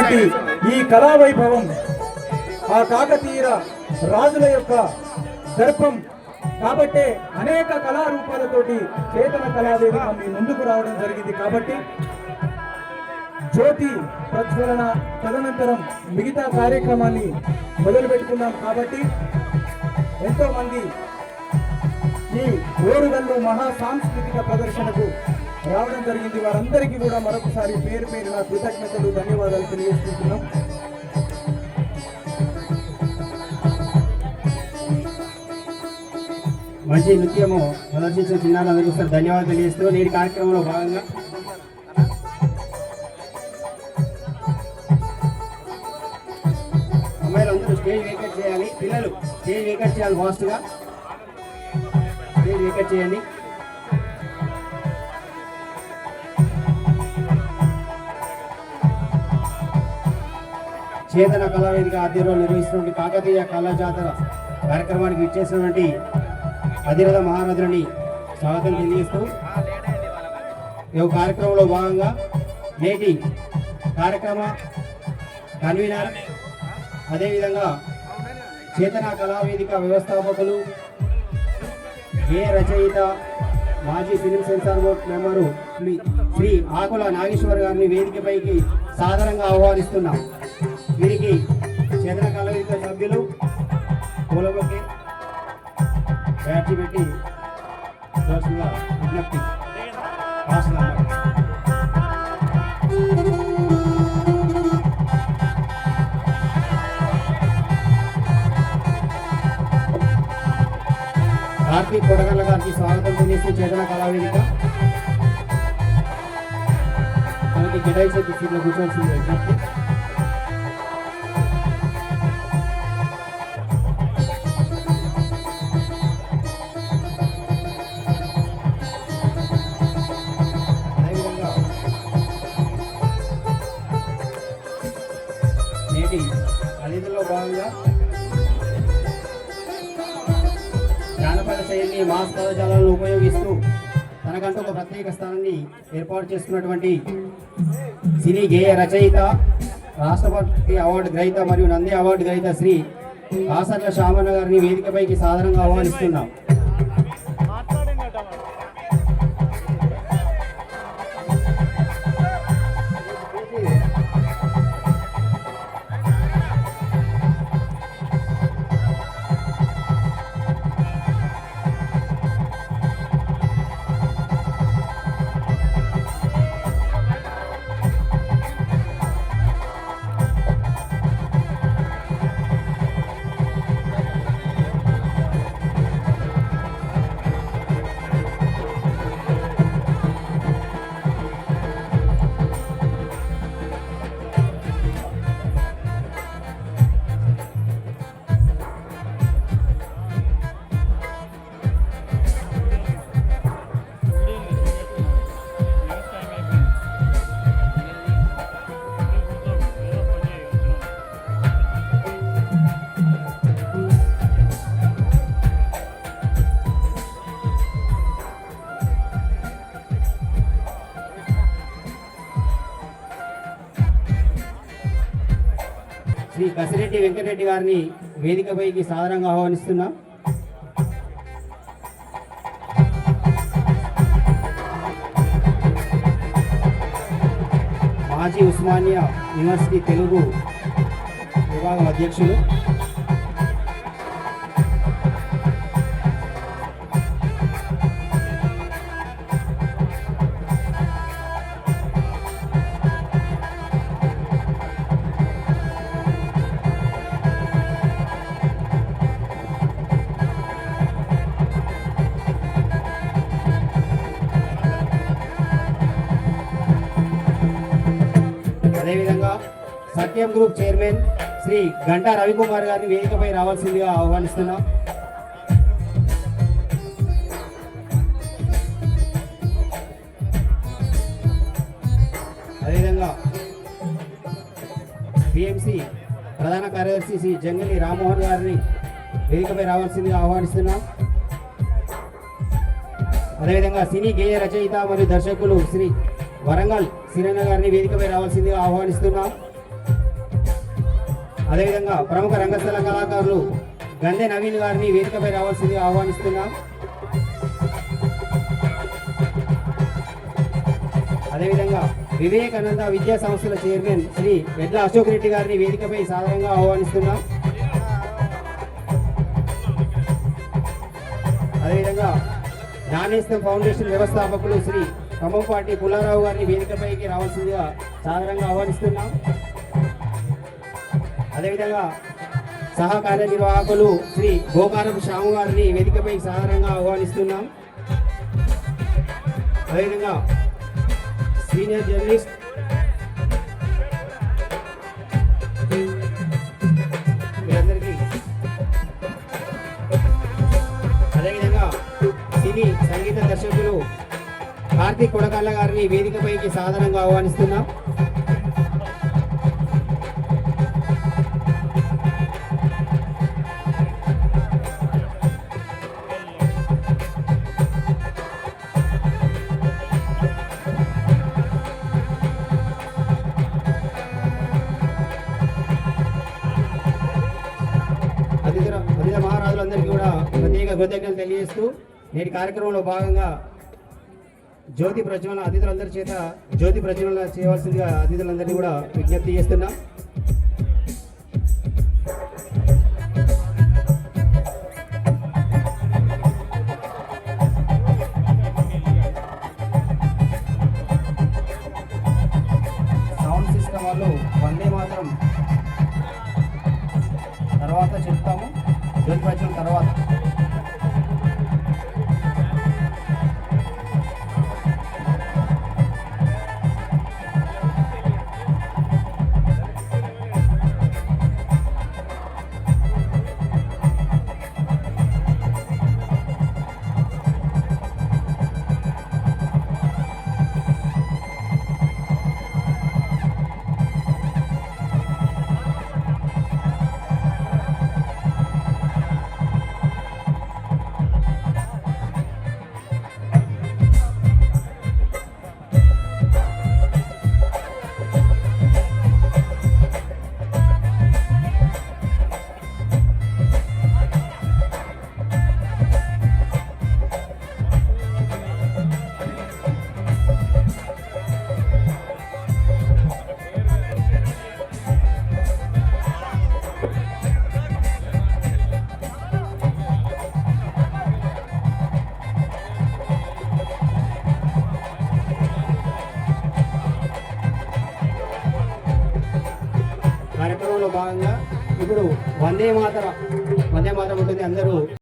ఉన్నటువంటి ఈ కళావైభవం ఆ కాకతీయ రాజుల యొక్క దర్పం కాబట్టే అనేక కళారూపాలతోటి చేతన కళావేదిక మీ ముందుకు రావడం జరిగింది. కాబట్టి జ్యోతి ప్రజ్వలన తదనంతరం మిగతా కార్యక్రమాన్ని మొదలు పెట్టుకున్నాం. కాబట్టి ఎంతో మంది ఈ ఓరుగల్లు మహా సాంస్కృతిక ప్రదర్శనకు రావడం జరిగింది. వారందరికీ కూడా మరొకసారి పేరు పేరున కృతజ్ఞతలు, ధన్యవాదాలు తెలియజేసుకుంటున్నాం. మంచి నృత్యము ప్రదర్శించిన చిన్నారందరికీ ఒకసారి ధన్యవాదాలు తెలియజేస్తూ నేటి కార్యక్రమంలో భాగంగా అమ్మాయిలందరూ స్టేజ్ వేకెట్ చేయాలి. పిల్లలు స్టేజ్ వేకెట్ చేయాలి. ఫాస్ట్గా స్టేజ్ వేకెట్ చేయండి. చేతన కళావేదిక ఆధ్వర్యంలో నిర్వహిస్తున్నటువంటి కాకతీయ కళా జాతర కార్యక్రమానికి ఇచ్చేసినటువంటి అధిరథ మహారథులని స్వాగతం తెలియజేస్తూ ఈ కార్యక్రమంలో భాగంగా నేటి కార్యక్రమ కన్వీనర్ అదేవిధంగా చేతన కళావేదిక వ్యవస్థాపకులు, గేయ రచయిత, మాజీ film censor board member Shri Akula Nageshwar గారిని వేదికపైకి సాదరంగా ఆహ్వానిస్తున్నాం. వీరికి చేతన కళావేదిక సభ్యులు పూలబొకే బ్యాటరీ పెట్టి విజ్ఞప్తి. కార్తీక్ కొడగల్ల గారికి స్వాగతం తెలియజేస్తూ చేతన కళావేదిక మనకి గెడైల్ చెప్పి సీట్లో కూర్చోవలసింది విజ్ఞప్తి. అతిథుల్లో భాగంగా జానపద శైలిని మాస్ పదజాలను ఉపయోగిస్తూ తనకంటూ ఒక ప్రత్యేక స్థానాన్ని ఏర్పాటు చేసుకున్నటువంటి సినీ గేయ రచయిత, రాష్ట్రపతి అవార్డు గ్రహీత మరియు నంది అవార్డు గ్రహీత శ్రీ కాసర్ల శామన్న గారిని వేదికపైకి సాధారణంగా ఆహ్వానిస్తున్నాం. శ్రీ కసిరెడ్డి వెంకటరెడ్డి గారిని వేదికపైకి సాధారణంగా ఆహ్వానిస్తున్నాం. మాజీ ఉస్మానియా యూనివర్సిటీ తెలుగు విభాగం అధ్యక్షులు, అదేవిధంగా సత్యం గ్రూప్ చైర్మన్ శ్రీ గంటా రవికుమార్ గారిని వేదికపై రావాల్సిందిగా ఆహ్వానిస్తున్నాం. అదేవిధంగా పిఎంసి ప్రధాన కార్యదర్శి శ్రీ జంగలి రామ్మోహన్ గారిని వేదికపై రావాల్సిందిగా ఆహ్వానిస్తున్నాం. అదేవిధంగా సినీ గేయ రచయిత మరియు దర్శకులు శ్రీ వరంగల్ సిరన్న గారిని వేదికపై రావాల్సిందిగా ఆహ్వానిస్తున్నాం. అదేవిధంగా ప్రముఖ రంగస్థల కళాకారులు గంధె నవీన్ గారిని వేదికపై రావాల్సిందిగా ఆహ్వానిస్తున్నాం. అదేవిధంగా వివేకానంద విద్యా సంస్థల చైర్మన్ శ్రీ వెడ్ల అశోక్ రెడ్డి గారిని వేదికపై సాదరంగా ఆహ్వానిస్తున్నాం. అదేవిధంగా జ్ఞానేస్తం ఫౌండేషన్ వ్యవస్థాపకులు శ్రీ ఖమ్మంపాటి పుల్లారావు గారిని వేదికపైకి రావాల్సిందిగా సాదరంగా ఆహ్వానిస్తున్నాం. అదేవిధంగా సహా కార్యనిర్వాహకులు శ్రీ గోకారపు శ్యాము గారిని వేదికపై సాదరంగా ఆహ్వానిస్తున్నాం. అదేవిధంగా సీనియర్ జర్నలిస్ట్ మీరందరికీ, అదేవిధంగా సినీ సంగీత దర్శకులు కార్తీక్ కొడకళ్ళ గారిని వేదికపైకి సాధారణంగా ఆహ్వానిస్తున్నాం. అతిథ మహారాజులందరికీ కూడా ప్రత్యేక కృతజ్ఞతలు తెలియజేస్తూ నేటి కార్యక్రమంలో భాగంగా జ్యోతి ప్రజ్వలన అతిథులందరి చేత జ్యోతి ప్రజ్వలన చేయవలసిందిగా అతిథులందరినీ కూడా విజ్ఞప్తి చేస్తున్నాం. సౌండ్ సిస్టమ్ వాళ్ళు వందే మాత్రం తర్వాత చెప్తాము, జ్యోతి ప్రజ్వలన తర్వాత. కార్యక్రమంలో భాగంగా ఇప్పుడు వందే మాతరం ఉంటుంది. అందరూ